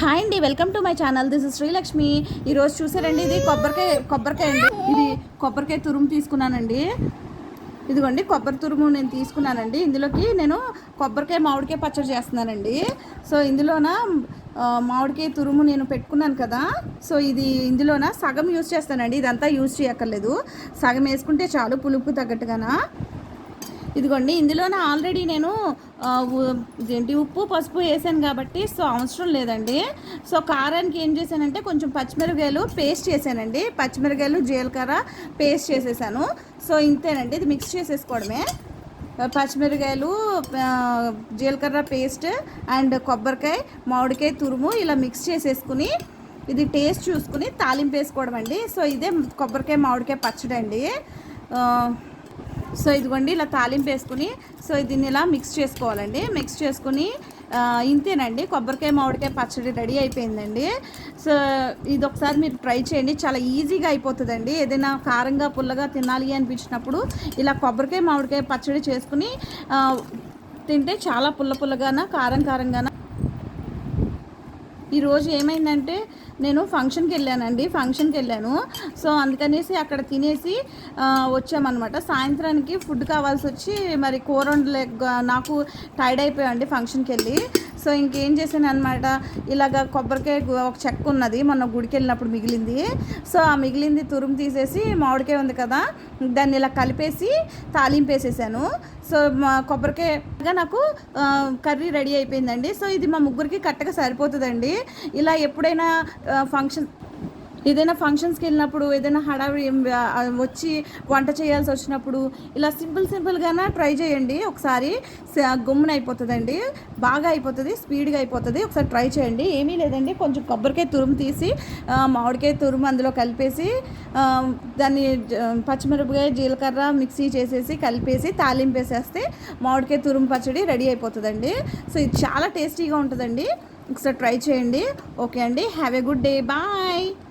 Hi అండి, welcome to my channel. This is Srilakshmi. ఈరోజు చూసారండి, ఇది కొబ్బరికాయ అండి. ఇది కొబ్బరికాయ తురుము తీసుకున్నానండి. ఇదిగోండి కొబ్బరి తురుము నేను తీసుకున్నానండి. ఇందులోకి నేను కొబ్బరికాయ మామిడికాయ పచ్చడి చేస్తున్నానండి. సో ఇందులోన మామిడికాయ తురుము నేను పెట్టుకున్నాను కదా. సో ఇది ఇందులోన సగం యూజ్ చేస్తానండి. ఇదంతా యూజ్ చేయక్కర్లేదు, సగం వేసుకుంటే చాలు పులుపు తగ్గట్టుగానా. ఇదిగోండి ఇందులోనే ఆల్రెడీ నేను ఉప్పు పసుపు వేసాను కాబట్టి సో అవసరం లేదండి. సో కారానికి ఏం చేశానంటే కొంచెం పచ్చిమిరపకాయలు పేస్ట్ చేశానండి. పచ్చిమిరపకాయలు జీలకర్ర పేస్ట్ చేసేసాను. సో ఇంతేనండి, ఇది మిక్స్ చేసేసుకోవడమే. పచ్చిమిరపకాయలు జీలకర్ర పేస్ట్ అండ్ కొబ్బరికాయ మామిడికాయ తురుము ఇలా మిక్స్ చేసేసుకుని ఇది టేస్ట్ చూసుకుని తాలింపు వేసుకోవడం అండి. సో ఇదే కొబ్బరికాయ మామిడికాయ పచ్చడి అండి. సో ఇదిగోండి ఇలా తాలింపు వేసుకుని సో దీన్ని ఇలా మిక్స్ చేసుకోవాలండి. మిక్స్ చేసుకుని ఇంతేనండి, కొబ్బరికాయ మామిడికాయ పచ్చడి రెడీ అయిపోయిందండి. సో ఇది ఒకసారి మీరు ట్రై చేయండి, చాలా ఈజీగా అయిపోతుందండి. ఏదైనా కారంగా పుల్లగా తినాలి అనిపించినప్పుడు ఇలా కొబ్బరికాయ మామిడికాయ పచ్చడి చేసుకుని తింటే చాలా పుల్లగాన కారంగాన. ఈరోజు ఏమైందంటే నేను ఫంక్షన్కి వెళ్ళాను. సో అందుకనేసి అక్కడ తినేసి వచ్చామన్నమాట. సాయంత్రానికి ఫుడ్ కావాల్సి వచ్చి మరి కూర వండలేక నాకు టైర్డ్ అయిపోయామండి ఫంక్షన్కి వెళ్ళి. సో ఇంకేం చేశాను అనమాట, ఇలాగ కొబ్బరికాయ ఒక చెక్క ఉన్నది మొన్న గుడికి వెళ్ళినప్పుడు మిగిలింది. సో ఆ మిగిలింది తురుము తీసేసి మామిడికాయ ఉంది కదా దాన్ని ఇలా కలిపేసి తాలింపు వేసేసాను. సో మా కొబ్బరికాయగా నాకు కర్రీ రెడీ అయిపోయిందండి. సో ఇది మా ముగ్గురికి కరెక్ట్గా సరిపోతుందండి. ఇలా ఎప్పుడైనా ఏదైనా ఫంక్షన్స్కి వెళ్ళినప్పుడు ఏదైనా హడావిడి వచ్చి వంట చేయాల్సి వచ్చినప్పుడు ఇలా సింపుల్గానే ట్రై చేయండి. ఒకసారి గమ్మున అయిపోతుందండి, బాగా అయిపోతుంది, స్పీడ్గా అయిపోతుంది. ఒకసారి ట్రై చేయండి. ఏమీ లేదండి, కొంచెం కొబ్బరికాయ తురుము తీసి మామిడికాయ తురుము అందులో కలిపేసి దాన్ని పచ్చిమిరపకాయ జీలకర్ర మిక్సీ చేసేసి కలిపేసి తాలింపు వేసేస్తే మామిడికాయ తురుము పచ్చడి రెడీ అయిపోతుందండి. సో ఇది చాలా టేస్టీగా ఉంటుందండి. ఒకసారి ట్రై చేయండి. ఓకే అండి, have a good day, bye.